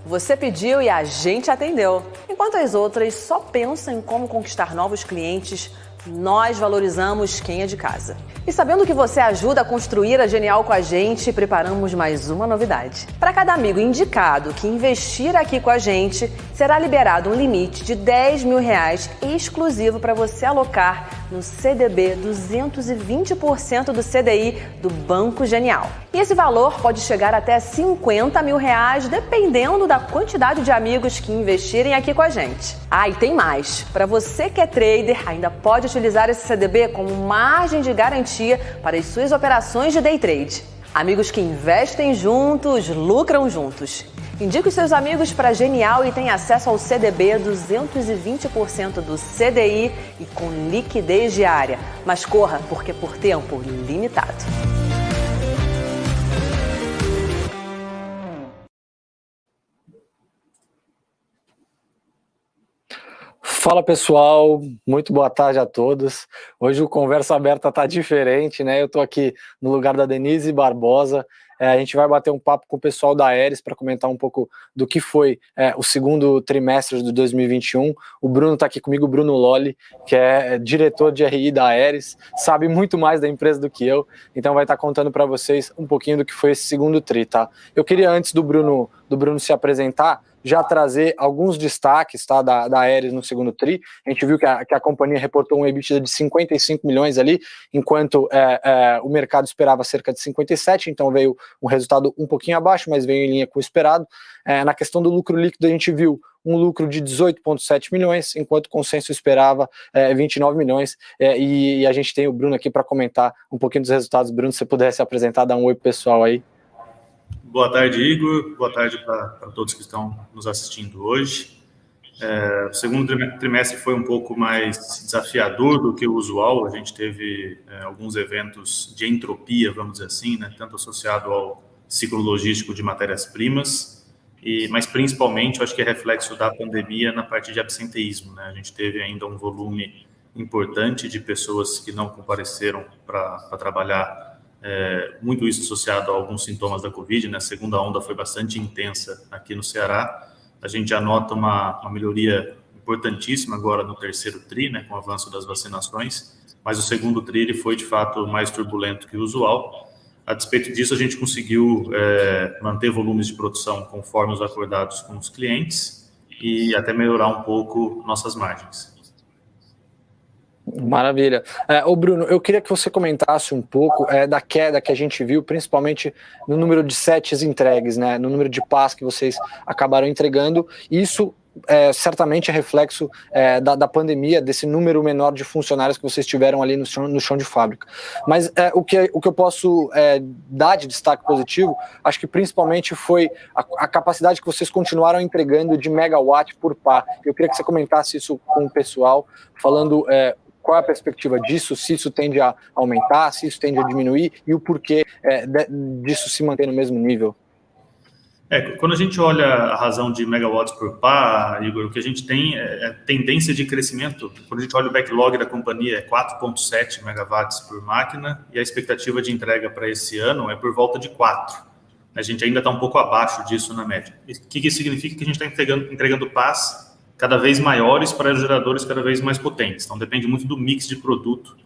Você pediu e a gente atendeu. Enquanto as outras só pensam em como conquistar novos clientes, nós valorizamos quem é de casa. E sabendo que você ajuda a construir a Genial com a gente, preparamos mais uma novidade. Para cada amigo indicado que investir aqui com a gente, será liberado um limite de R$10 mil exclusivo para você alocar no CDB 220% do CDI do Banco Genial. E esse valor pode chegar até R$50 mil, dependendo da quantidade de amigos que investirem aqui com a gente. Ah, e tem mais. Para você que é trader, ainda pode utilizar esse CDB como margem de garantia para as suas operações de day trade. Amigos que investem juntos, lucram juntos. Indique os seus amigos para Genial e tenha acesso ao CDB 220% do CDI e com liquidez diária. Mas corra, porque por tempo limitado. Fala pessoal, muito boa tarde a todos. Hoje o Conversa Aberta tá diferente, né? Eu tô aqui no lugar da Denise Barbosa. A gente vai bater um papo com o pessoal da Aeres para comentar um pouco do que foi o segundo trimestre de 2021. O Bruno tá aqui comigo, o Bruno Lolli, que é diretor de RI da Aeres, sabe muito mais da empresa do que eu, então vai estar contando para vocês um pouquinho do que foi esse segundo tri, tá? Eu queria, antes do Bruno se apresentar, já trazer alguns destaques, tá, da Aeres no segundo tri. A gente viu que a companhia reportou um EBITDA de 55 milhões ali, enquanto o mercado esperava cerca de 57, então veio um resultado um pouquinho abaixo, mas veio em linha com o esperado. Na questão do lucro líquido, a gente viu um lucro de 18,7 milhões, enquanto o consenso esperava 29 milhões, e a gente tem o Bruno aqui para comentar um pouquinho dos resultados. Bruno, se você pudesse apresentar, dar um oi pro pessoal aí. Boa tarde, Igor. Boa tarde para todos que estão nos assistindo hoje. O segundo trimestre foi um pouco mais desafiador do que o usual. A gente teve alguns eventos de entropia, vamos dizer assim, né? Tanto associado ao ciclo logístico de matérias-primas, mas principalmente, eu acho que é reflexo da pandemia na parte de absenteísmo, né? A gente teve ainda um volume importante de pessoas que não compareceram para trabalhar. Muito isso associado a alguns sintomas da Covid, né? A segunda onda foi bastante intensa aqui no Ceará. A gente já nota uma melhoria importantíssima agora no terceiro tri, né, com o avanço das vacinações, mas o segundo tri ele foi, de fato, mais turbulento que o usual. A despeito disso, a gente conseguiu manter volumes de produção conforme os acordados com os clientes e até melhorar um pouco nossas margens. Maravilha. Ô Bruno, eu queria que você comentasse um pouco da queda que a gente viu, principalmente no número de sets entregues, né, no número de PAS que vocês acabaram entregando. Isso certamente é reflexo da pandemia, desse número menor de funcionários que vocês tiveram ali no chão de fábrica. Mas o que eu posso dar de destaque positivo, acho que principalmente foi a capacidade que vocês continuaram entregando de megawatt por pá. Eu queria que você comentasse isso com o pessoal, falando qual é a perspectiva disso, se isso tende a aumentar, se isso tende a diminuir e o porquê disso se manter no mesmo nível. Quando a gente olha a razão de megawatts por pá, Igor, o que a gente tem é tendência de crescimento. Quando a gente olha o backlog da companhia, é 4,7 megawatts por máquina e a expectativa de entrega para esse ano é por volta de 4. A gente ainda está um pouco abaixo disso na média. O que isso significa? Que a gente está entregando pás cada vez maiores para geradores cada vez mais potentes. Então, depende muito do mix de produto,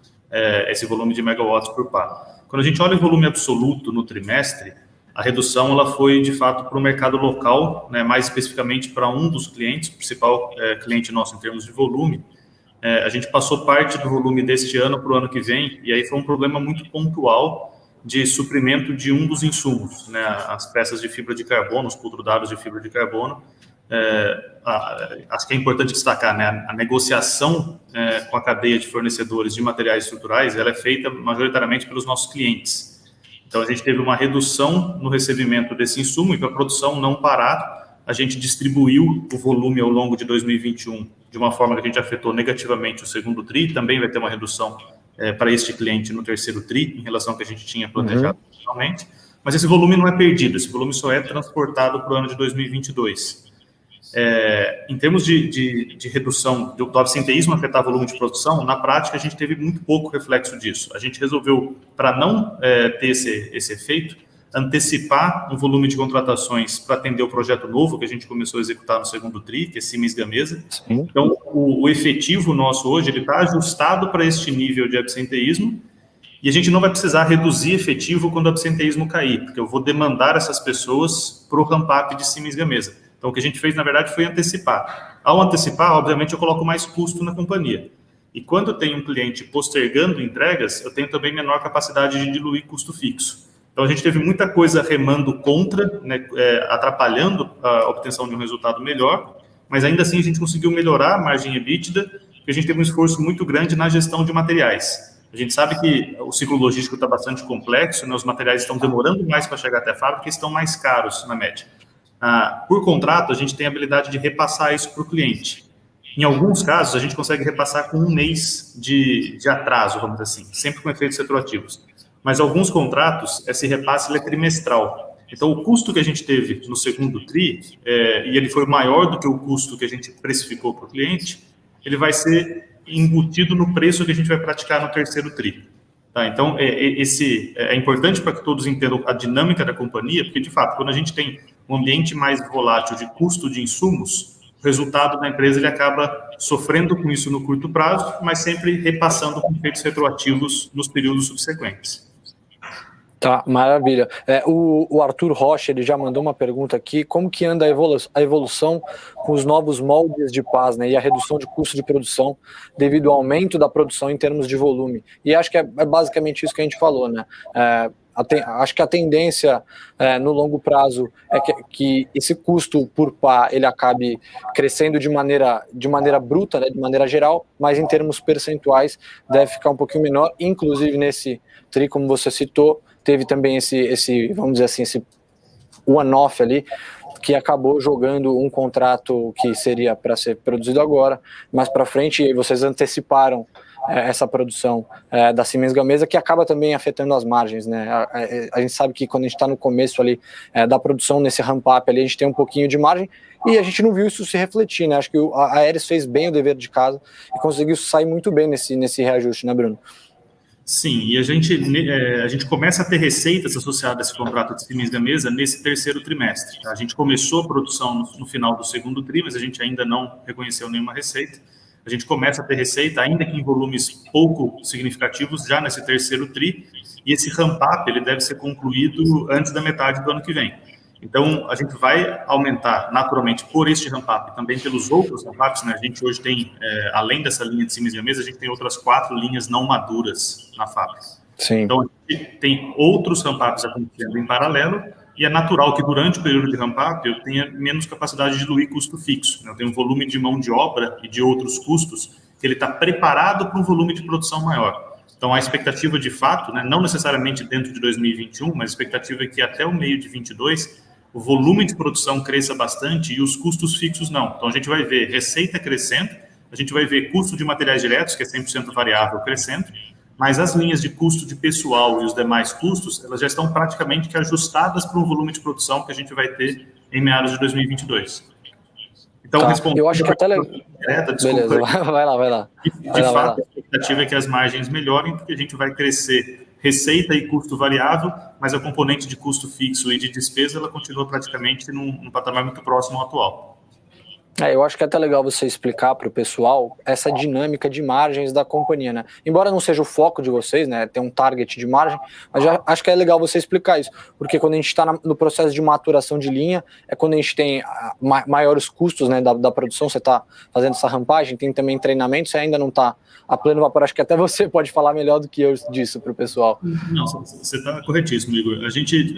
esse volume de megawatts por pá. Quando a gente olha o volume absoluto no trimestre, a redução ela foi, de fato, para o mercado local, né, mais especificamente para um dos clientes, o principal cliente nosso em termos de volume. A gente passou parte do volume deste ano para o ano que vem, e aí foi um problema muito pontual de suprimento de um dos insumos, né, as peças de fibra de carbono, os pultrudados de fibra de carbono. Acho que é importante destacar, né, a negociação com a cadeia de fornecedores de materiais estruturais, ela é feita majoritariamente pelos nossos clientes. Então, a gente teve uma redução no recebimento desse insumo e para a produção não parar, a gente distribuiu o volume ao longo de 2021 de uma forma que a gente afetou negativamente o segundo tri, também vai ter uma redução para este cliente no terceiro tri, em relação ao que a gente tinha planejado inicialmente, mas esse volume não é perdido, esse volume só é transportado para o ano de 2022. Em termos de redução do absenteísmo afetar volume de produção, na prática a gente teve muito pouco reflexo disso. A gente resolveu, para não ter esse efeito, antecipar um volume de contratações para atender o projeto novo que a gente começou a executar no segundo TRI, que é Siemens Gamesa. Sim. Então, o efetivo nosso hoje, ele está ajustado para este nível de absenteísmo, e a gente não vai precisar reduzir efetivo quando o absenteísmo cair, porque eu vou demandar essas pessoas para o ramp-up de Siemens Gamesa. Então, o que a gente fez, na verdade, foi antecipar. Ao antecipar, obviamente, eu coloco mais custo na companhia. E quando eu tenho um cliente postergando entregas, eu tenho também menor capacidade de diluir custo fixo. Então, a gente teve muita coisa remando contra, né, atrapalhando a obtenção de um resultado melhor, mas ainda assim a gente conseguiu melhorar a margem EBITDA, porque a gente teve um esforço muito grande na gestão de materiais. A gente sabe que o ciclo logístico está bastante complexo, né, os materiais estão demorando mais para chegar até a fábrica e estão mais caros na média. Por contrato, a gente tem a habilidade de repassar isso para o cliente. Em alguns casos, a gente consegue repassar com um mês de atraso, vamos dizer assim, sempre com efeitos retroativos. Mas alguns contratos, esse repasse ele é trimestral. Então, o custo que a gente teve no segundo TRI, e ele foi maior do que o custo que a gente precificou para o cliente, ele vai ser embutido no preço que a gente vai praticar no terceiro TRI. Tá? Então, é importante para que todos entendam a dinâmica da companhia, porque, de fato, quando a gente tem um ambiente mais volátil de custo de insumos, o resultado da empresa ele acaba sofrendo com isso no curto prazo, mas sempre repassando com efeitos retroativos nos períodos subsequentes. Tá, maravilha. O Arthur Rocha, ele já mandou uma pergunta aqui, como que anda a evolução com os novos moldes de paz, né, e a redução de custo de produção devido ao aumento da produção em termos de volume? E acho que é basicamente isso que a gente falou, né? Acho que a tendência no longo prazo é que esse custo por pá ele acabe crescendo de maneira bruta, né, de maneira geral, mas em termos percentuais deve ficar um pouquinho menor, inclusive nesse TRI, como você citou, teve também esse vamos dizer assim, esse one-off ali, que acabou jogando um contrato que seria para ser produzido agora, mais para frente, e vocês anteciparam essa produção da Siemens Gamesa, que acaba também afetando as margens, né? A gente sabe que quando a gente está no começo ali da produção, nesse ramp-up ali, a gente tem um pouquinho de margem, e a gente não viu isso se refletir, né? Acho que a Aeris fez bem o dever de casa e conseguiu sair muito bem nesse reajuste, né, Bruno? Sim, e a gente começa a ter receitas associadas a esse contrato de Siemens Gamesa nesse terceiro trimestre. Tá? A gente começou a produção no final do segundo TRI, mas a gente ainda não reconheceu nenhuma receita. A gente começa a ter receita, ainda que em volumes pouco significativos, já nesse terceiro TRI, e esse ramp-up ele deve ser concluído antes da metade do ano que vem. Então, a gente vai aumentar naturalmente por este ramp-up, também pelos outros ramp-ups, né? A gente hoje tem, além dessa linha de Siemens Gamesa, a gente tem outras 4 linhas não maduras na fábrica. Sim. Então, a gente tem outros ramp-ups acontecendo em paralelo, e é natural que durante o período de ramp-up eu tenha menos capacidade de diluir custo fixo, né? Eu tenho um volume de mão de obra e de outros custos que ele está preparado para um volume de produção maior. Então, a expectativa de fato, né, não necessariamente dentro de 2021, mas a expectativa é que até o meio de 2022 o volume de produção cresça bastante e os custos fixos não. Então, a gente vai ver receita crescendo, a gente vai ver custo de materiais diretos, que é 100% variável, crescendo, mas as linhas de custo de pessoal e os demais custos, elas já estão praticamente ajustadas para um volume de produção que a gente vai ter em meados de 2022. Então, respondendo... Eu acho que até... Beleza, vai lá. De fato, a expectativa é que as margens melhorem, porque a gente vai crescer receita e custo variável, mas a componente de custo fixo e de despesa, ela continua praticamente num patamar muito próximo ao atual. Eu acho que é até legal você explicar para o pessoal essa dinâmica de margens da companhia, né? Embora não seja o foco de vocês, né, ter um target de margem, mas já acho que é legal você explicar isso, porque quando a gente está no processo de maturação de linha, é quando a gente tem maiores custos, né, da produção, você está fazendo essa rampagem, tem também treinamento, você ainda não está a pleno vapor, acho que até você pode falar melhor do que eu disso para o pessoal. Não, você está corretíssimo, Igor. A gente,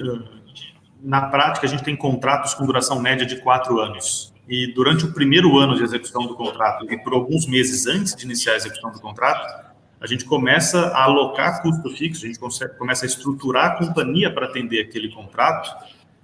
na prática, a gente tem contratos com duração média de 4 anos. E durante o primeiro ano de execução do contrato, e por alguns meses antes de iniciar a execução do contrato, a gente começa a alocar custo fixo, a gente começa a estruturar a companhia para atender aquele contrato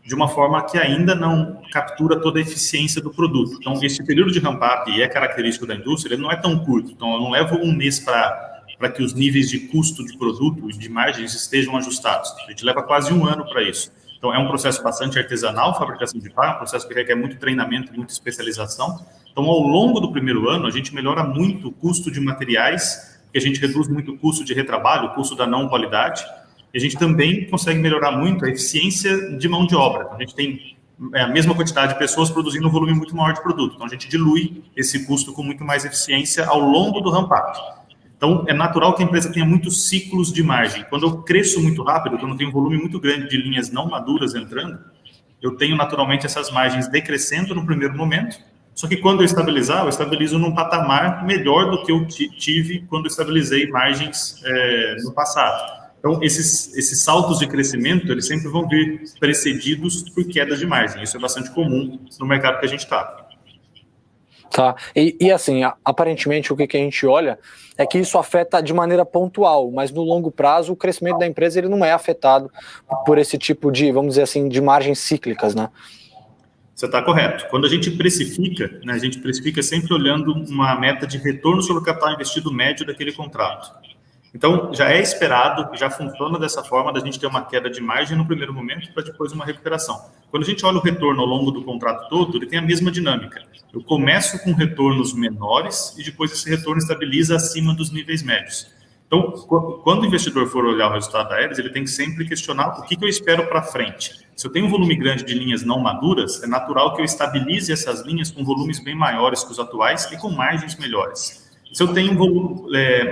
de uma forma que ainda não captura toda a eficiência do produto. Então, esse período de ramp-up, e é característico da indústria, ele não é tão curto. Então, eu não levo um mês para que os níveis de custo de produto e de margens estejam ajustados. A gente leva quase um ano para isso. Então, é um processo bastante artesanal, fabricação de pá, é um processo que requer muito treinamento, muita especialização. Então, ao longo do primeiro ano, a gente melhora muito o custo de materiais, porque a gente reduz muito o custo de retrabalho, o custo da não qualidade, E a gente também consegue melhorar muito a eficiência de mão de obra. Então, a gente tem a mesma quantidade de pessoas produzindo um volume muito maior de produto. Então, a gente dilui esse custo com muito mais eficiência ao longo do ramp-up. Então, é natural que a empresa tenha muitos ciclos de margem. Quando eu cresço muito rápido, quando eu tenho um volume muito grande de linhas não maduras entrando, eu tenho naturalmente essas margens decrescendo no primeiro momento. Só que quando eu estabilizar, eu estabilizo num patamar melhor do que eu tive quando eu estabilizei margens no passado. Então, esses saltos de crescimento, eles sempre vão vir precedidos por quedas de margem. Isso é bastante comum no mercado que a gente está. Tá, e assim, aparentemente o que a gente olha é que isso afeta de maneira pontual, mas no longo prazo o crescimento da empresa ele não é afetado por esse tipo de, vamos dizer assim, de margens cíclicas, né? Você está correto. Quando a gente precifica, né, a gente precifica sempre olhando uma meta de retorno sobre o capital investido médio daquele contrato. Então, já é esperado, já funciona dessa forma, da gente ter uma queda de margem no primeiro momento para depois uma recuperação. Quando a gente olha o retorno ao longo do contrato todo, ele tem a mesma dinâmica. Eu começo com retornos menores e depois esse retorno estabiliza acima dos níveis médios. Então, quando o investidor for olhar o resultado da Aeris, ele tem que sempre questionar o que eu espero para frente. Se eu tenho um volume grande de linhas não maduras, é natural que eu estabilize essas linhas com volumes bem maiores que os atuais e com margens melhores. Se eu tenho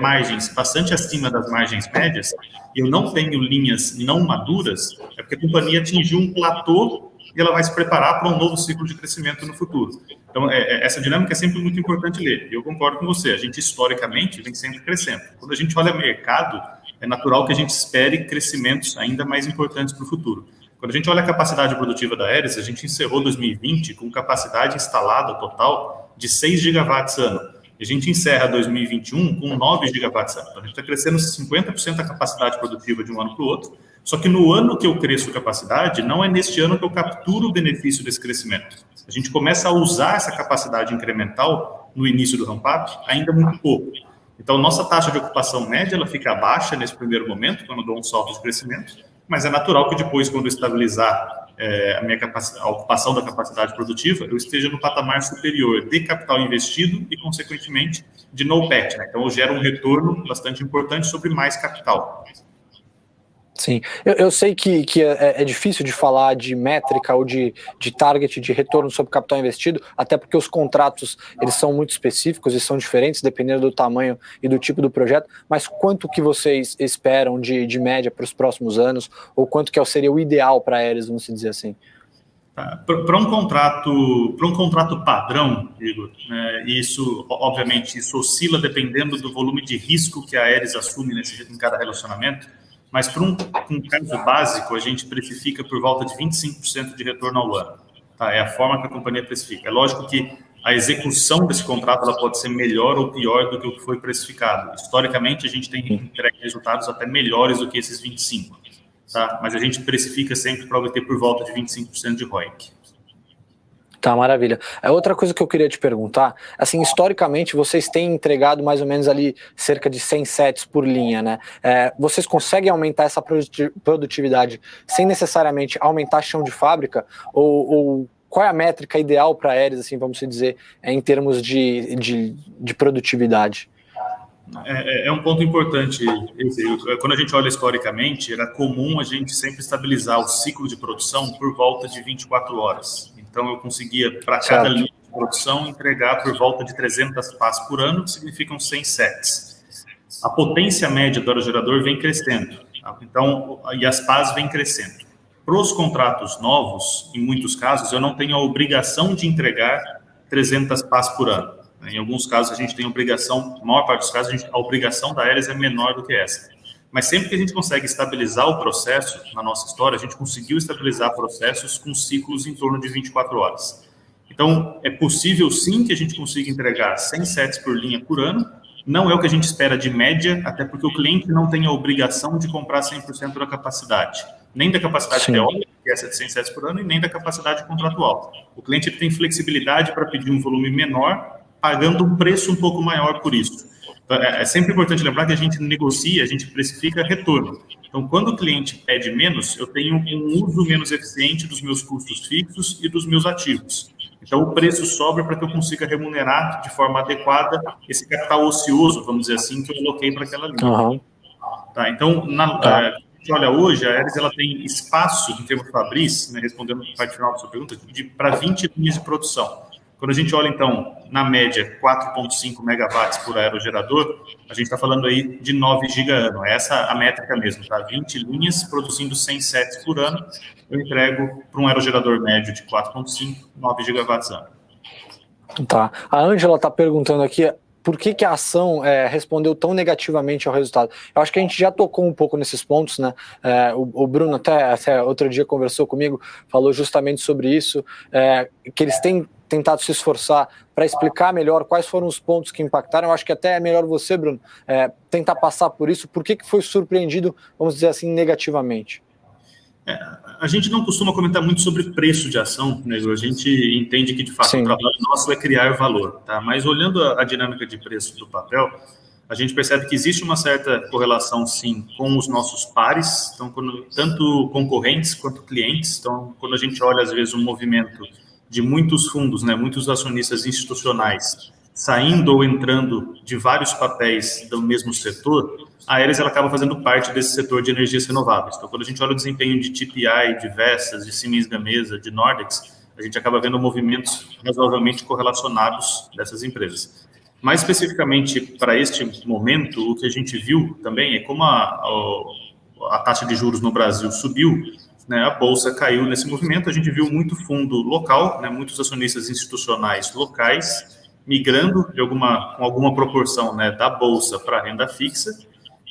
margens bastante acima das margens médias e eu não tenho linhas não maduras, é porque a companhia atingiu um platô e ela vai se preparar para um novo ciclo de crescimento no futuro. Então, essa dinâmica é sempre muito importante ler. E eu concordo com você, a gente historicamente vem sempre crescendo. Quando a gente olha mercado, é natural que a gente espere crescimentos ainda mais importantes para o futuro. Quando a gente olha a capacidade produtiva da Aeris, a gente encerrou 2020 com capacidade instalada total de 6 gigawatts ano. A gente encerra 2021 com 9 gigawatts ano. Então, a gente está crescendo 50% da capacidade produtiva de um ano para o outro. Só que no ano que eu cresço capacidade, não é neste ano que eu capturo o benefício desse crescimento. A gente começa a usar essa capacidade incremental no início do ramp-up ainda muito pouco. Então, nossa taxa de ocupação média ela fica baixa nesse primeiro momento, quando eu dou um salto de crescimento, mas é natural que depois, quando eu estabilizar a ocupação da capacidade produtiva, eu esteja no patamar superior de capital investido e, consequentemente, de NOPAT, né? Então, eu gero um retorno bastante importante sobre mais capital. Sim, eu sei que é difícil de falar de métrica ou de target de retorno sobre capital investido, até porque os contratos eles são muito específicos e são diferentes dependendo do tamanho e do tipo do projeto, mas quanto que vocês esperam de média para os próximos anos, ou quanto que seria o ideal para a Aeris, vamos dizer assim? Para um contrato padrão, Igor, né, isso, obviamente, isso oscila dependendo do volume de risco que a Aeris assume em cada relacionamento. Mas para um caso básico, a gente precifica por volta de 25% de retorno ao ano. Tá? É a forma que a companhia precifica. É lógico que a execução desse contrato ela pode ser melhor ou pior do que o que foi precificado. Historicamente, a gente tem entregue resultados até melhores do que esses 25%. Tá? Mas a gente precifica sempre para obter por volta de 25% de ROIC. Tá, maravilha. Outra coisa que eu queria te perguntar, assim, historicamente vocês têm entregado mais ou menos ali cerca de 100 sets por linha, né? Vocês conseguem aumentar essa produtividade sem necessariamente aumentar chão de fábrica? Ou qual é a métrica ideal para a Aeris, assim, vamos dizer, em termos de produtividade? É um ponto importante. Quando a gente olha historicamente, era comum a gente sempre estabilizar o ciclo de produção por volta de 24 horas. Então, eu conseguia, para cada linha de produção, entregar por volta de 300 pás por ano, que significam 100 sets. A potência média do aerogerador vem crescendo. Então, e as pás vêm crescendo. Para os contratos novos, em muitos casos, eu não tenho a obrigação de entregar 300 pás por ano. Em alguns casos, a gente tem obrigação, na maior parte dos casos, a obrigação da Aeris é menor do que essa. Mas sempre que a gente consegue estabilizar o processo, na nossa história, a gente conseguiu estabilizar processos com ciclos em torno de 24 horas. Então, é possível sim que a gente consiga entregar 100 sets por linha por ano. Não é o que a gente espera de média, até porque o cliente não tem a obrigação de comprar 100% da capacidade. Nem da capacidade teórica, que é essa de 100 sets por ano, e nem da capacidade contratual. O cliente tem flexibilidade para pedir um volume menor, pagando um preço um pouco maior por isso. Então, é sempre importante lembrar que a gente negocia, a gente precifica retorno. Então, quando o cliente pede menos, eu tenho um uso menos eficiente dos meus custos fixos e dos meus ativos. Então, o preço sobra para que eu consiga remunerar de forma adequada esse capital ocioso, vamos dizer assim, que eu aloquei para aquela linha. Uhum. Tá, então, gente olha hoje, a Aeres ela tem espaço, em termos fabris, né, respondendo a parte final da sua pergunta, para 20 linhas de produção. Quando a gente olha, então, na média, 4,5 megawatts por aerogerador, a gente está falando aí de 9 giga ano. Essa é a métrica mesmo, tá? 20 linhas produzindo 100 sets por ano, eu entrego para um aerogerador médio de 4,5, 9 gigawatts ano. Tá. A Ângela está perguntando aqui por que a ação respondeu tão negativamente ao resultado. Eu acho que a gente já tocou um pouco nesses pontos, né? O Bruno até outro dia conversou comigo, falou justamente sobre isso, que eles têm tentado se esforçar para explicar melhor quais foram os pontos que impactaram. Eu acho que até é melhor você, Bruno, tentar passar por isso. Por que foi surpreendido, vamos dizer assim, negativamente? A gente não costuma comentar muito sobre preço de ação, né? A gente entende que, de fato, Sim. O trabalho nosso é criar valor, tá? Mas olhando a dinâmica de preço do papel, a gente percebe que existe uma certa correlação, sim, com os nossos pares, então, tanto concorrentes quanto clientes. Então, quando a gente olha, às vezes, um movimento de muitos fundos, né, muitos acionistas institucionais saindo ou entrando de vários papéis do mesmo setor, a Aeres ela acaba fazendo parte desse setor de energias renováveis. Então, quando a gente olha o desempenho de TPI, de Vestas, de Siemens Gamesa, de Nordex, a gente acaba vendo movimentos razoavelmente correlacionados dessas empresas. Mais especificamente para este momento, o que a gente viu também é como a taxa de juros no Brasil subiu, né, a Bolsa caiu nesse movimento, a gente viu muito fundo local, né, muitos acionistas institucionais locais migrando com alguma proporção, né, da Bolsa para a renda fixa,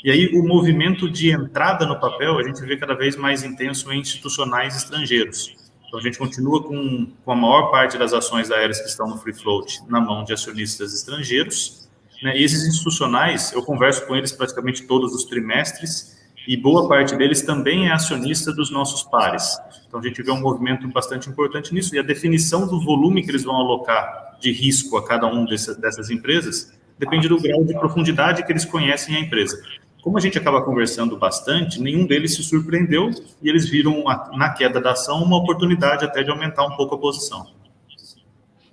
e aí o movimento de entrada no papel a gente vê cada vez mais intenso em institucionais estrangeiros. Então a gente continua com a maior parte das ações da Aeres que estão no free float na mão de acionistas estrangeiros, né, e esses institucionais, eu converso com eles praticamente todos os trimestres, e boa parte deles também é acionista dos nossos pares. Então, a gente vê um movimento bastante importante nisso, e a definição do volume que eles vão alocar de risco a cada um dessas empresas depende do grau de profundidade que eles conhecem a empresa. Como a gente acaba conversando bastante, nenhum deles se surpreendeu e eles viram na queda da ação uma oportunidade até de aumentar um pouco a posição.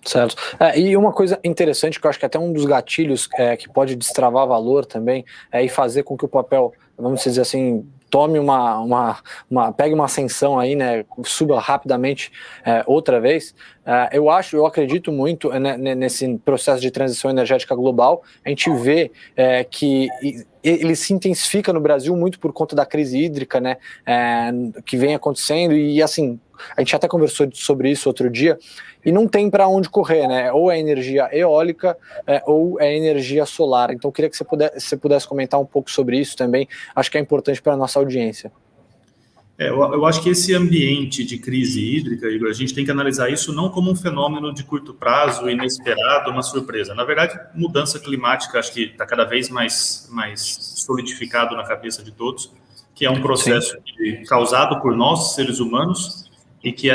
Certo. E uma coisa interessante, que eu acho que até um dos gatilhos que pode destravar valor também, e fazer com que o papel, vamos dizer assim, tome pegue uma ascensão aí, né, suba rapidamente outra vez. Eu acredito muito nesse processo de transição energética global. A gente vê que ele se intensifica no Brasil muito por conta da crise hídrica, né, que vem acontecendo, e assim, a gente até conversou sobre isso outro dia, e não tem para onde correr, né? Ou é energia eólica ou é energia solar. Então, eu queria que você pudesse comentar um pouco sobre isso também. Acho que é importante para a nossa audiência. Eu acho que esse ambiente de crise hídrica, Igor, a gente tem que analisar isso não como um fenômeno de curto prazo, inesperado, uma surpresa. Na verdade, mudança climática acho que está cada vez mais solidificado na cabeça de todos, que é um processo causado por nós, seres humanos, e que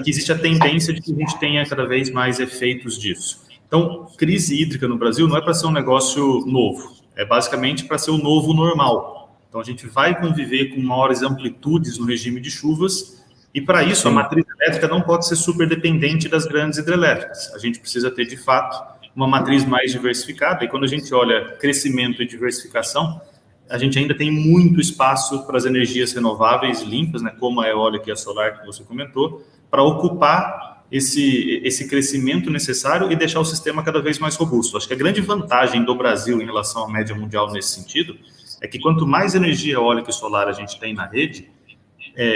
existe a tendência de que a gente tenha cada vez mais efeitos disso. Então, crise hídrica no Brasil não é para ser um negócio novo, é basicamente para ser o novo normal. Então, a gente vai conviver com maiores amplitudes no regime de chuvas, e para isso a matriz elétrica não pode ser super dependente das grandes hidrelétricas. A gente precisa ter, de fato, uma matriz mais diversificada, e quando a gente olha crescimento e diversificação, a gente ainda tem muito espaço para as energias renováveis limpas, né, como a eólica e a solar que você comentou, para ocupar esse crescimento necessário e deixar o sistema cada vez mais robusto. Acho que a grande vantagem do Brasil em relação à média mundial nesse sentido é que quanto mais energia eólica e solar a gente tem na rede,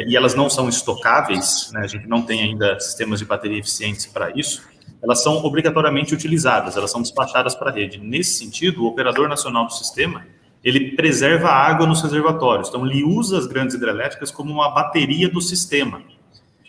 e elas não são estocáveis, né, a gente não tem ainda sistemas de bateria eficientes para isso, elas são obrigatoriamente utilizadas, elas são despachadas para a rede. Nesse sentido, o operador nacional do sistema ele preserva a água nos reservatórios. Então, ele usa as grandes hidrelétricas como uma bateria do sistema.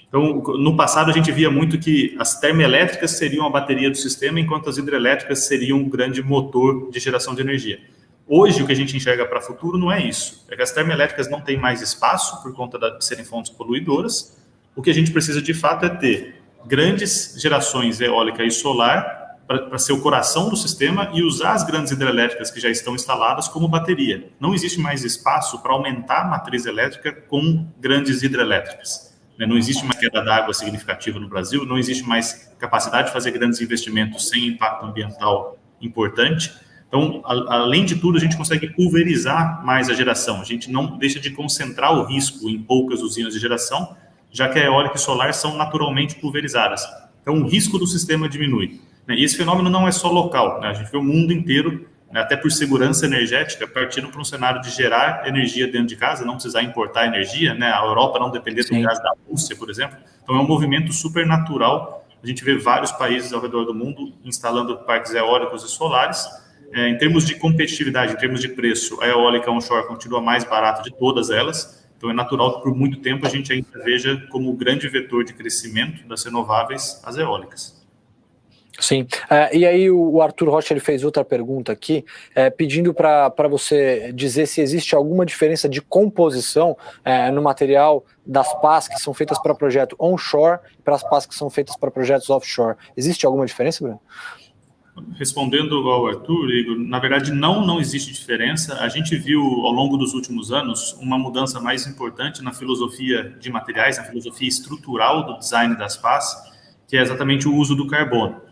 Então, no passado, a gente via muito que as termoelétricas seriam a bateria do sistema, enquanto as hidrelétricas seriam um grande motor de geração de energia. Hoje, o que a gente enxerga para o futuro não é isso. É que as termoelétricas não têm mais espaço por conta de serem fontes poluidoras. O que a gente precisa, de fato, é ter grandes gerações eólica e solar para ser o coração do sistema e usar as grandes hidrelétricas que já estão instaladas como bateria. Não existe mais espaço para aumentar a matriz elétrica com grandes hidrelétricas. Não existe mais queda d'água significativa no Brasil, não existe mais capacidade de fazer grandes investimentos sem impacto ambiental importante. Então, além de tudo, a gente consegue pulverizar mais a geração. A gente não deixa de concentrar o risco em poucas usinas de geração, já que a eólica e solar são naturalmente pulverizadas. Então, o risco do sistema diminui. E esse fenômeno não é só local, né? A gente vê o mundo inteiro, né, até por segurança energética, partindo para um cenário de gerar energia dentro de casa, não precisar importar energia, né? A Europa não depender do gás da Rússia, por exemplo. Então, é um movimento super natural. A gente vê vários países ao redor do mundo instalando parques eólicos e solares. Em termos de competitividade, em termos de preço, a eólica onshore continua mais barata de todas elas. Então, é natural que, por muito tempo, a gente ainda veja como o grande vetor de crescimento das renováveis as eólicas. Sim, e aí o Arthur Rocha ele fez outra pergunta aqui, pedindo para você dizer se existe alguma diferença de composição no material das pás que são feitas para projeto onshore e para as pás que são feitas para projetos offshore. Existe alguma diferença, Bruno? Respondendo ao Arthur, Igor, na verdade não existe diferença. A gente viu ao longo dos últimos anos uma mudança mais importante na filosofia de materiais, na filosofia estrutural do design das pás, que é exatamente o uso do carbono.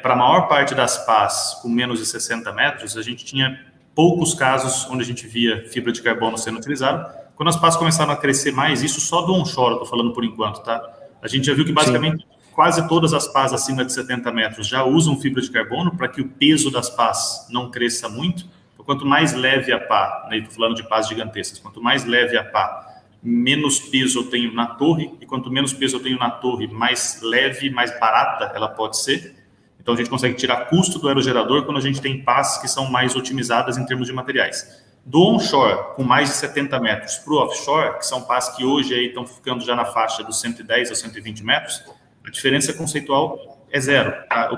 Para a maior parte das pás com menos de 60 metros, a gente tinha poucos casos onde a gente via fibra de carbono sendo utilizada. Quando as pás começaram a crescer mais, isso só do onshore, estou falando por enquanto, tá? A gente já viu que basicamente quase todas as pás acima de 70 metros já usam fibra de carbono para que o peso das pás não cresça muito. Então, quanto mais leve a pá, né, estou falando de pás gigantescas, quanto mais leve a pá, menos peso eu tenho na torre, e quanto menos peso eu tenho na torre, mais leve, mais barata ela pode ser. Então, a gente consegue tirar custo do aerogerador quando a gente tem pás que são mais otimizadas em termos de materiais. Do onshore, com mais de 70 metros, para o offshore, que são pás que hoje aí estão ficando já na faixa dos 110 a 120 metros, a diferença conceitual é zero.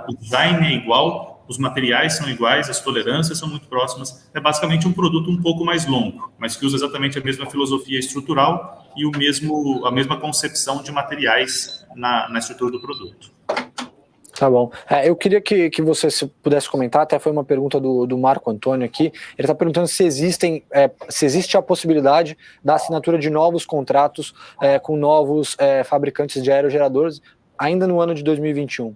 O design é igual, os materiais são iguais, as tolerâncias são muito próximas. É basicamente um produto um pouco mais longo, mas que usa exatamente a mesma filosofia estrutural e a mesma concepção de materiais na estrutura do produto. Tá bom. Eu queria que você pudesse comentar, até foi uma pergunta do Marco Antônio aqui, ele está perguntando se existe a possibilidade da assinatura de novos contratos com novos fabricantes de aerogeradores ainda no ano de 2021.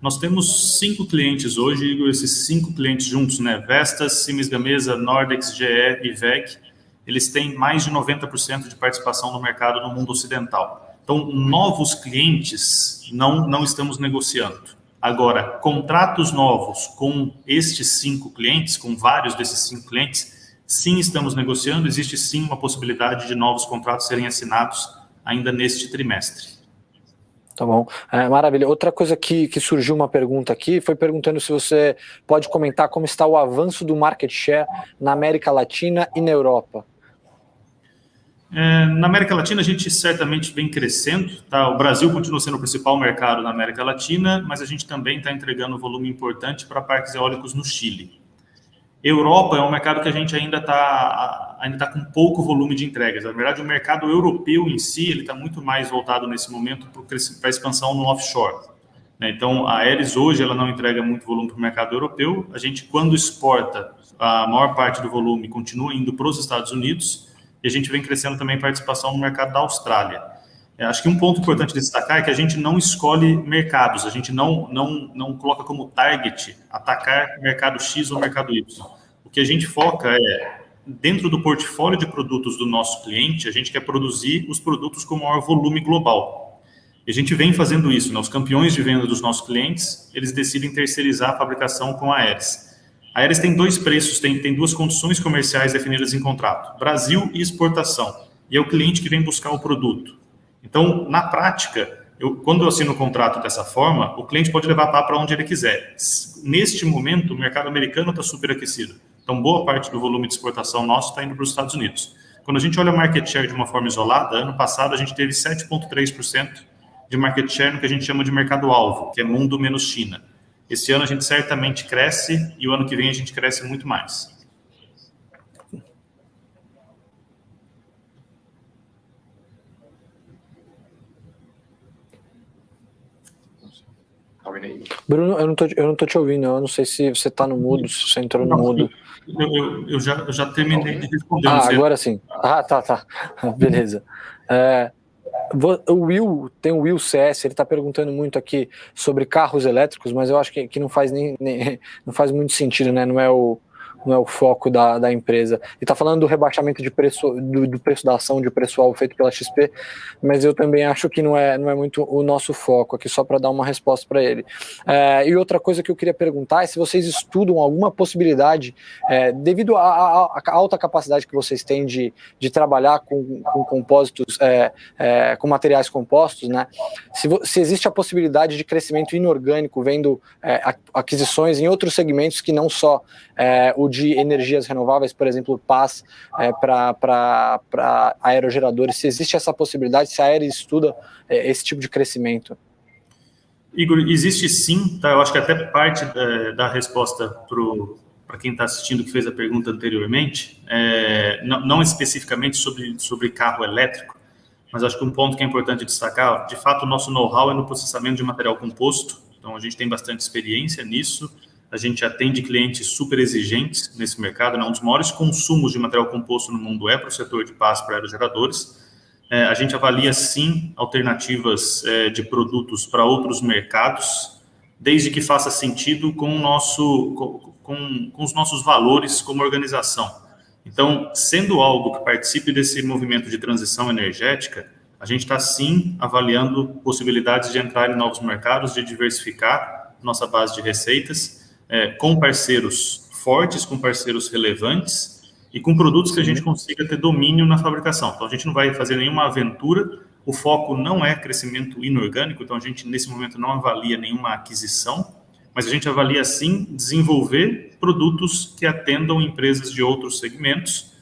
Nós temos 5 clientes hoje, Igor, esses 5 clientes juntos, né? Vestas, Siemens Gamesa, Nordex, GE e WEG, eles têm mais de 90% de participação no mercado no mundo ocidental. Então, novos clientes não estamos negociando. Agora, contratos novos com estes 5 clientes, com vários desses 5 clientes, sim estamos negociando, existe sim uma possibilidade de novos contratos serem assinados ainda neste trimestre. Tá bom, maravilha. Outra coisa que surgiu uma pergunta aqui, foi perguntando se você pode comentar como está o avanço do market share na América Latina e na Europa. Na América Latina, a gente certamente vem crescendo, tá? O Brasil continua sendo o principal mercado na América Latina, mas a gente também está entregando um volume importante para parques eólicos no Chile. Europa é um mercado que a gente ainda tá com pouco volume de entregas. Na verdade, o mercado europeu em si, ele está muito mais voltado nesse momento para a expansão no offshore. Então, a Aeris hoje ela não entrega muito volume para o mercado europeu. A gente, quando exporta, a maior parte do volume continua indo para os Estados Unidos, e a gente vem crescendo também participação no mercado da Austrália. Acho que um ponto importante de destacar é que a gente não escolhe mercados, a gente não coloca como target atacar mercado X ou mercado Y. O que a gente foca é, dentro do portfólio de produtos do nosso cliente, a gente quer produzir os produtos com maior volume global. E a gente vem fazendo isso, né? Os campeões de venda dos nossos clientes, eles decidem terceirizar a fabricação com a Aeris. A Aeris tem 2 preços, tem 2 condições comerciais definidas em contrato, Brasil e exportação, e é o cliente que vem buscar o produto. Então, na prática, quando eu assino o contrato dessa forma, o cliente pode levar para onde ele quiser. Neste momento, o mercado americano está superaquecido, então boa parte do volume de exportação nosso está indo para os Estados Unidos. Quando a gente olha o market share de uma forma isolada, ano passado a gente teve 7,3% de market share no que a gente chama de mercado-alvo, que é mundo menos China. Esse ano a gente certamente cresce e o ano que vem a gente cresce muito mais. Bruno, eu não tô te ouvindo, eu não sei se você está no mudo, se você entrou no mudo. Eu já terminei de responder. Agora sim. Tá. Beleza. Tem o Will CS, ele está perguntando muito aqui sobre carros elétricos, mas eu acho que não faz não faz muito sentido, né? Não é o foco da empresa. E está falando do rebaixamento de preço, do preço da ação de preço-alvo feito pela XP, mas eu também acho que não é muito o nosso foco aqui, só para dar uma resposta para ele. E outra coisa que eu queria perguntar é se vocês estudam alguma possibilidade, devido à alta capacidade que vocês têm de trabalhar com compósitos, com materiais compostos, né? Se existe a possibilidade de crescimento inorgânico, vendo aquisições em outros segmentos que não só o de energias renováveis, por exemplo, PAS para aerogeradores, se existe essa possibilidade, se a Aeris estuda esse tipo de crescimento. Igor, existe sim, tá? Eu acho que até parte da resposta para quem está assistindo que fez a pergunta anteriormente, não especificamente sobre carro elétrico, mas acho que um ponto que é importante destacar, de fato, o nosso know-how é no processamento de material composto, então a gente tem bastante experiência nisso, a gente atende clientes super exigentes nesse mercado, né? Um dos maiores consumos de material composto no mundo é para o setor de PAS para aerogeradores. A gente avalia, sim, alternativas de produtos para outros mercados, desde que faça sentido com os nossos valores como organização. Então, sendo algo que participe desse movimento de transição energética, a gente está, sim, avaliando possibilidades de entrar em novos mercados, de diversificar nossa base de receitas, com parceiros fortes, com parceiros relevantes e com produtos que a gente consiga ter domínio na fabricação. Então, a gente não vai fazer nenhuma aventura, o foco não é crescimento inorgânico, então a gente, nesse momento, não avalia nenhuma aquisição, mas a gente avalia, sim, desenvolver produtos que atendam empresas de outros segmentos,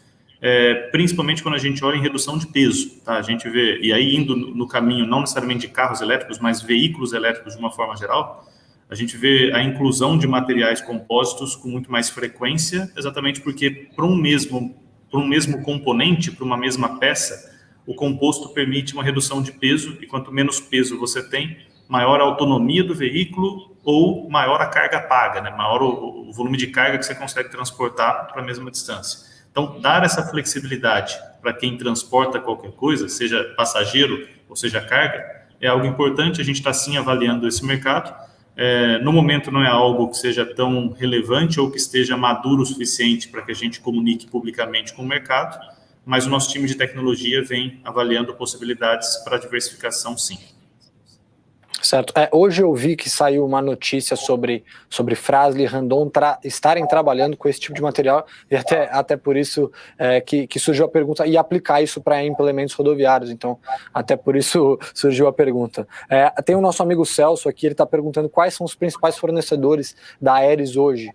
principalmente quando a gente olha em redução de peso, tá? A gente vê, e aí indo no caminho, não necessariamente de carros elétricos, mas veículos elétricos de uma forma geral, a gente vê a inclusão de materiais compósitos com muito mais frequência, exatamente porque para um mesmo componente, para uma mesma peça, o composto permite uma redução de peso, e quanto menos peso você tem, maior a autonomia do veículo ou maior a carga paga, né? Maior o volume de carga que você consegue transportar para a mesma distância. Então, dar essa flexibilidade para quem transporta qualquer coisa, seja passageiro ou seja carga, é algo importante. A gente está, sim, avaliando esse mercado. No momento não é algo que seja tão relevante ou que esteja maduro o suficiente para que a gente comunique publicamente com o mercado, mas o nosso time de tecnologia vem avaliando possibilidades para diversificação, sim. Certo. Hoje eu vi que saiu uma notícia sobre Fras-le e Randon estarem trabalhando com esse tipo de material, e até por isso que surgiu a pergunta, e aplicar isso para implementos rodoviários. Então, até por isso surgiu a pergunta. Tem o nosso amigo Celso aqui, ele está perguntando quais são os principais fornecedores da Aeris hoje.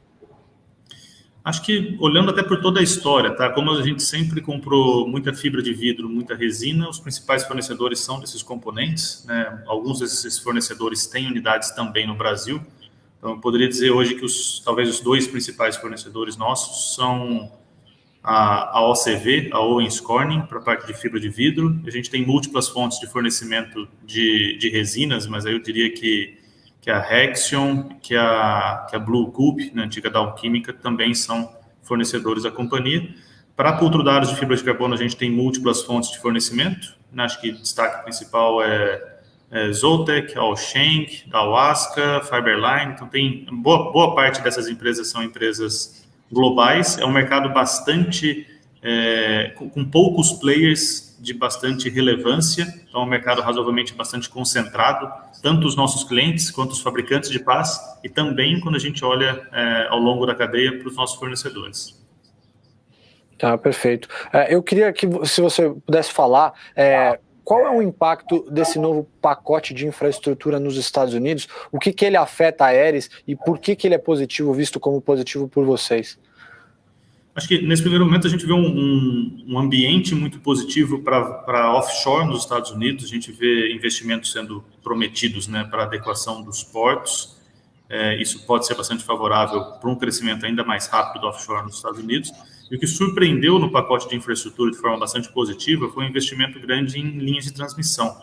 Acho que, olhando até por toda a história, tá? Como a gente sempre comprou muita fibra de vidro, muita resina, os principais fornecedores são desses componentes, né? Alguns desses fornecedores têm unidades também no Brasil. Então, eu poderia dizer hoje que talvez os dois principais fornecedores nossos são a OCV, a Owens Corning, para a parte de fibra de vidro. A gente tem múltiplas fontes de fornecimento de resinas, mas aí eu diria que a Hexion, que a Blue Cube, na antiga Dow Química, também são fornecedores da companhia. Para pultrudados de fibra de carbono, a gente tem múltiplas fontes de fornecimento. Acho que o destaque principal é Zoltec, Alsheng, Dawaska, Fiberline. Então, tem boa parte dessas empresas são empresas globais. É um mercado bastante, com poucos players de bastante relevância. Então, é um mercado razoavelmente bastante concentrado, tanto os nossos clientes quanto os fabricantes de PAS, e também quando a gente olha ao longo da cadeia para os nossos fornecedores. Tá, perfeito. Eu queria que, se você pudesse falar, qual é o impacto desse novo pacote de infraestrutura nos Estados Unidos, o que ele afeta a Aeris e por que ele é positivo, visto como positivo por vocês? Acho que nesse primeiro momento a gente vê um ambiente muito positivo para offshore nos Estados Unidos. A gente vê investimentos sendo prometidos, né, para a adequação dos portos. Isso pode ser bastante favorável para um crescimento ainda mais rápido do offshore nos Estados Unidos. E o que surpreendeu no pacote de infraestrutura de forma bastante positiva foi um investimento grande em linhas de transmissão.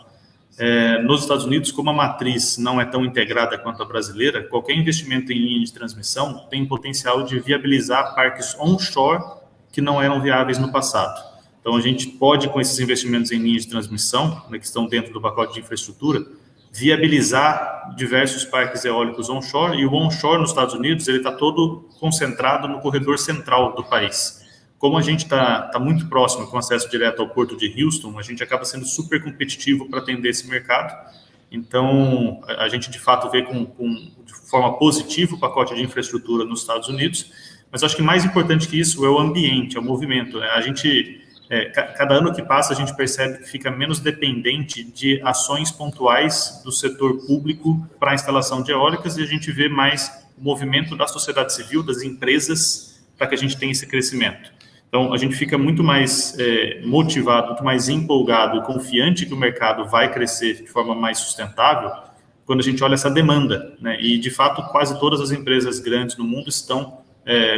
Nos Estados Unidos, como a matriz não é tão integrada quanto a brasileira, qualquer investimento em linha de transmissão tem potencial de viabilizar parques onshore que não eram viáveis no passado. Então, a gente pode, com esses investimentos em linhas de transmissão, né, que estão dentro do pacote de infraestrutura, viabilizar diversos parques eólicos onshore, e o onshore nos Estados Unidos ele está todo concentrado no corredor central do país. Como a gente está muito próximo, com acesso direto ao porto de Houston, a gente acaba sendo super competitivo para atender esse mercado. Então, a gente de fato vê de forma positiva o pacote de infraestrutura nos Estados Unidos, mas acho que mais importante que isso é o ambiente, é o movimento, né? A gente, cada ano que passa, a gente percebe que fica menos dependente de ações pontuais do setor público para a instalação de eólicas, e a gente vê mais o movimento da sociedade civil, das empresas, para que a gente tenha esse crescimento. Então, a gente fica muito mais motivado, muito mais empolgado e confiante que o mercado vai crescer de forma mais sustentável quando a gente olha essa demanda, né? E, de fato, quase todas as empresas grandes no mundo estão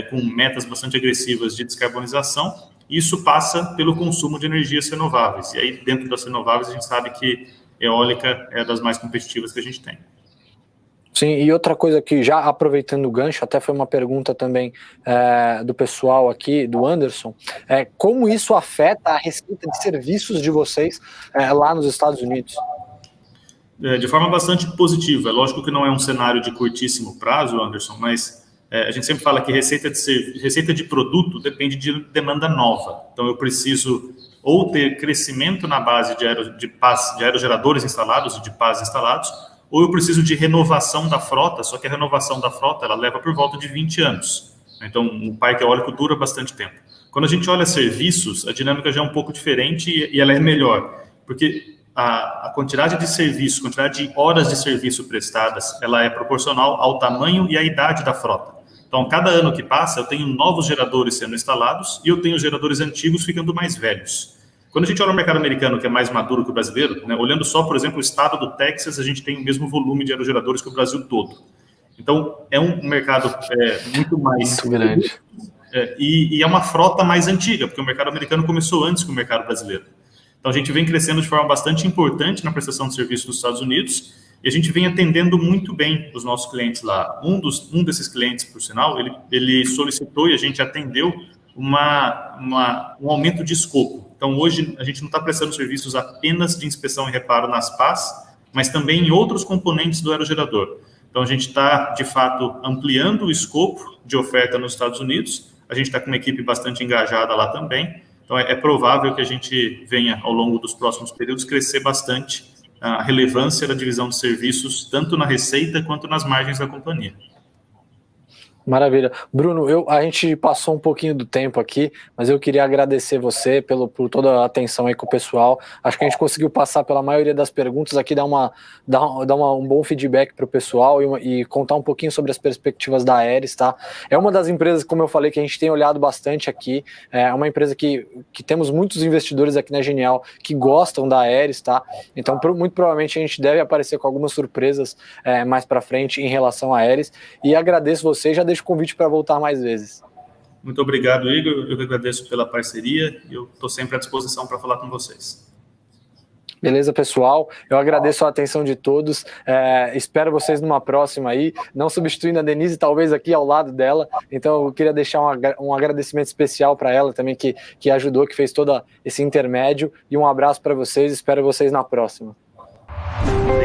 com metas bastante agressivas de descarbonização. Isso passa pelo consumo de energias renováveis. E aí, dentro das renováveis, a gente sabe que eólica é das mais competitivas que a gente tem. Sim, e outra coisa que, já aproveitando o gancho, até foi uma pergunta também do pessoal aqui, do Anderson, como isso afeta a receita de serviços de vocês lá nos Estados Unidos? De forma bastante positiva. É lógico que não é um cenário de curtíssimo prazo, Anderson, mas a gente sempre fala que receita de produto depende de demanda nova. Então, eu preciso ou ter crescimento na base de aerogeradores instalados e de pás instalados, ou eu preciso de renovação da frota, só que a renovação da frota ela leva por volta de 20 anos. Então, um parque eólico dura bastante tempo. Quando a gente olha serviços, a dinâmica já é um pouco diferente e ela é melhor, porque a quantidade de serviço, quantidade de horas de serviço prestadas, ela é proporcional ao tamanho e à idade da frota. Então, cada ano que passa, eu tenho novos geradores sendo instalados e eu tenho geradores antigos ficando mais velhos. Quando a gente olha o mercado americano, que é mais maduro que o brasileiro, né, olhando só, por exemplo, o estado do Texas, a gente tem o mesmo volume de aerogeradores que o Brasil todo. Então, é um mercado muito mais... Muito grande. E é uma frota mais antiga, porque o mercado americano começou antes que o mercado brasileiro. Então, a gente vem crescendo de forma bastante importante na prestação de serviço nos Estados Unidos, e a gente vem atendendo muito bem os nossos clientes lá. Um desses clientes, por sinal, ele solicitou e a gente atendeu um aumento de escopo. Então, hoje, a gente não está prestando serviços apenas de inspeção e reparo nas pás, mas também em outros componentes do aerogerador. Então, a gente está, de fato, ampliando o escopo de oferta nos Estados Unidos. A gente está com uma equipe bastante engajada lá também. Então, é provável que a gente venha, ao longo dos próximos períodos, crescer bastante a relevância da divisão de serviços, tanto na receita quanto nas margens da companhia. Maravilha. Bruno, a gente passou um pouquinho do tempo aqui, mas eu queria agradecer você por toda a atenção aí com o pessoal. Acho que a gente conseguiu passar pela maioria das perguntas aqui, dar um bom feedback para o pessoal e contar um pouquinho sobre as perspectivas da Aeris, tá? É uma das empresas, como eu falei, que a gente tem olhado bastante aqui. É uma empresa que temos muitos investidores aqui na Genial que gostam da Aeris, tá? Então, muito provavelmente a gente deve aparecer com algumas surpresas mais para frente em relação à Aeris. E agradeço você, já deixo o convite para voltar mais vezes. Muito obrigado, Igor. Eu agradeço pela parceria e eu estou sempre à disposição para falar com vocês. Beleza, pessoal? Eu agradeço a atenção de todos. Espero vocês numa próxima aí. Não substituindo a Denise, talvez aqui ao lado dela. Então, eu queria deixar um agradecimento especial para ela também, que ajudou, que fez todo esse intermédio. E um abraço para vocês. Espero vocês na próxima.